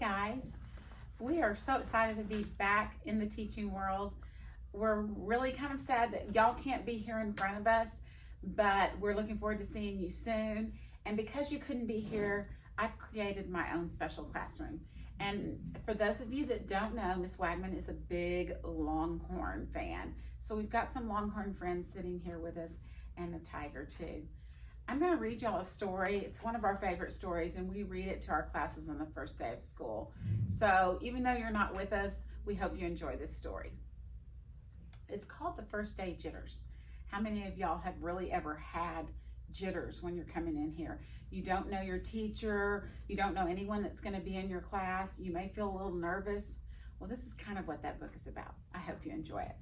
guys. We are so excited to be back in the teaching world. We're really kind of sad that y'all can't be here in front of us, but we're looking forward to seeing you soon. And because you couldn't be here, I've created my own special classroom. And for those of you that don't know, Miss Wagman is a big Longhorn fan. So we've got some Longhorn friends sitting here with us and a Tiger too. I'm going to read y'all a story. It's one of our favorite stories, and we read it to our classes on the first day of school. So even though you're not with us, we hope you enjoy this story. It's called The First Day Jitters. How many of y'all have really ever had jitters when you're coming in here? You don't know your teacher, you don't know anyone that's going to be in your class, you may feel a little nervous. Well, this is kind of what that book is about. I hope you enjoy it.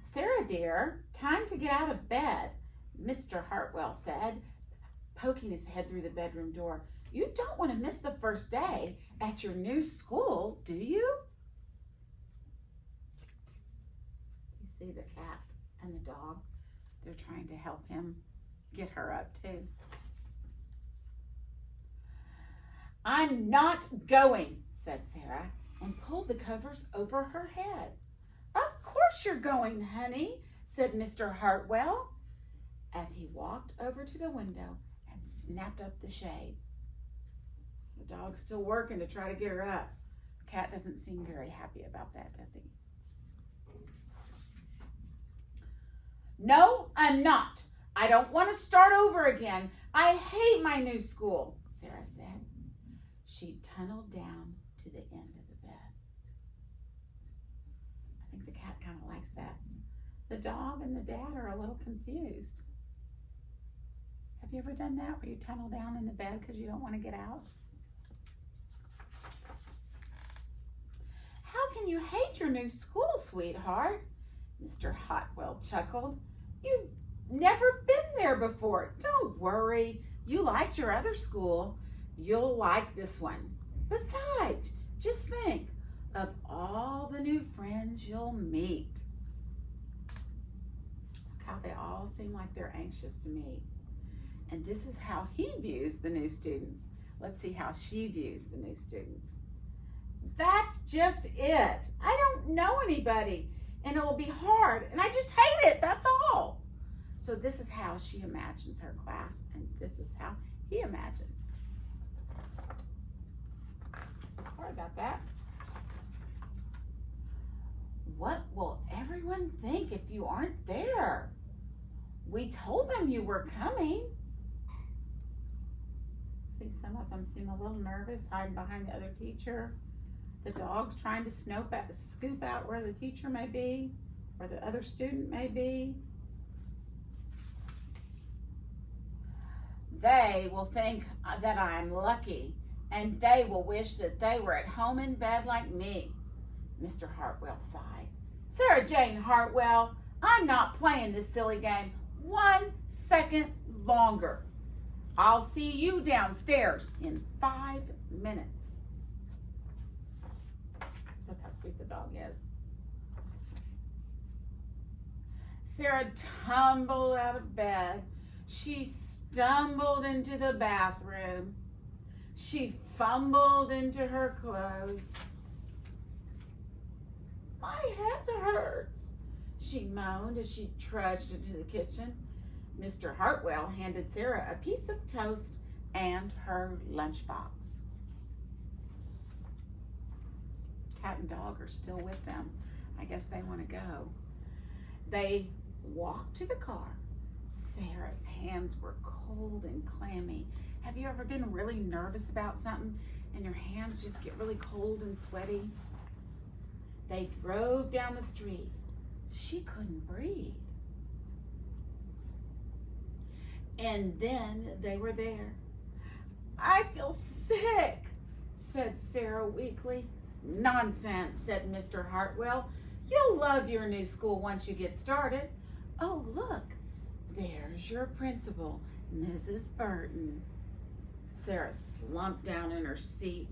Sarah dear, time to get out of bed, Mr. Hartwell said, poking his head through the bedroom door. You don't want to miss the first day at your new school, do you? You see the cat and the dog? They're trying to help him get her up too. I'm not going, said Sarah, and pulled the covers over her head. Of course you're going, honey, said Mr. Hartwell, as he walked over to the window and snapped up the shade. The dog's still working to try to get her up. The cat doesn't seem very happy about that, does he? No, I'm not. I don't want to start over again. I hate my new school, Sarah said. She tunneled down to the end of the bed. I think the cat kind of likes that. The dog and the dad are a little confused. Have you ever done that where you tunnel down in the bed because you don't want to get out? How can you hate your new school, sweetheart? Mr. Hartwell chuckled. You've never been there before. Don't worry. You liked your other school. You'll like this one. Besides, just think of all the new friends you'll meet. Look how they all seem like they're anxious to meet. And this is how he views the new students. Let's see how she views the new students. That's just it. I don't know anybody, and it will be hard, and I just hate it, that's all. So this is how she imagines her class, and this is how he imagines. Sorry about that. What will everyone think if you aren't there? We told them you were coming. See, some of them seem a little nervous, hiding behind the other teacher. The dog's trying to scoop out where the teacher may be, or the other student may be. They will think that I'm lucky, and they will wish that they were at home in bed like me, Mr. Hartwell sighed. Sarah Jane Hartwell, I'm not playing this silly game 1 second longer. I'll see you downstairs in 5 minutes. Look how sweet the dog is. Sarah tumbled out of bed. She stumbled into the bathroom. She fumbled into her clothes. My head hurts, she moaned as she trudged into the kitchen. Mr. Hartwell handed Sarah a piece of toast and her lunchbox. Cat and dog are still with them. I guess they want to go. They walked to the car. Sarah's hands were cold and clammy. Have you ever been really nervous about something and your hands just get really cold and sweaty? They drove down the street. She couldn't breathe. And then they were there. I feel sick, said Sarah weakly. Nonsense, said Mr. Hartwell. You'll love your new school once you get started. Oh, look, there's your principal, Mrs. Burton. Sarah slumped down in her seat.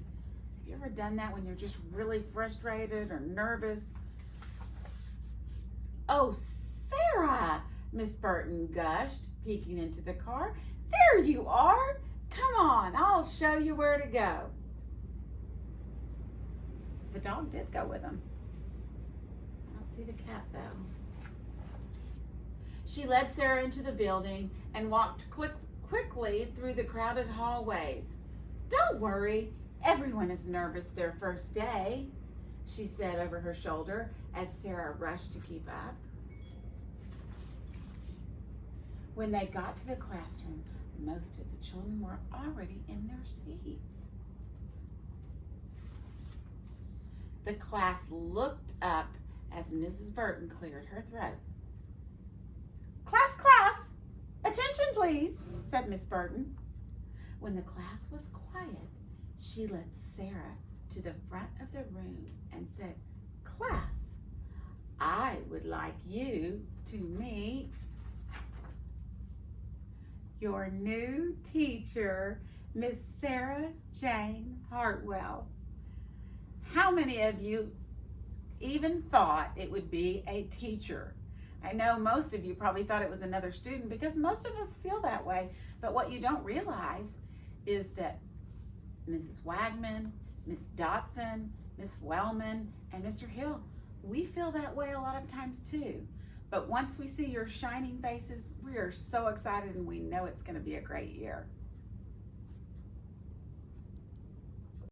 Have you ever done that when you're just really frustrated or nervous? Oh, Sarah, Miss Burton gushed, peeking into the car. There you are. Come on, I'll show you where to go. The dog did go with them. I don't see the cat though. She led Sarah into the building and walked quickly through the crowded hallways. "Don't worry, everyone is nervous their first day," she said over her shoulder as Sarah rushed to keep up. When they got to the classroom, most of the children were already in their seats. The class looked up as Mrs. Burton cleared her throat. Class, attention please," said Miss Burton. When the class was quiet, she led Sarah to the front of the room and said, "Class, I would like you to meet your new teacher, Miss Sarah Jane Hartwell." How many of you even thought it would be a teacher? I know most of you probably thought it was another student because most of us feel that way. But what you don't realize is that Mrs. Wagman, Miss Dotson, Miss Wellman, and Mr. Hill, we feel that way a lot of times too. But once we see your shining faces, we are so excited and we know it's going to be a great year.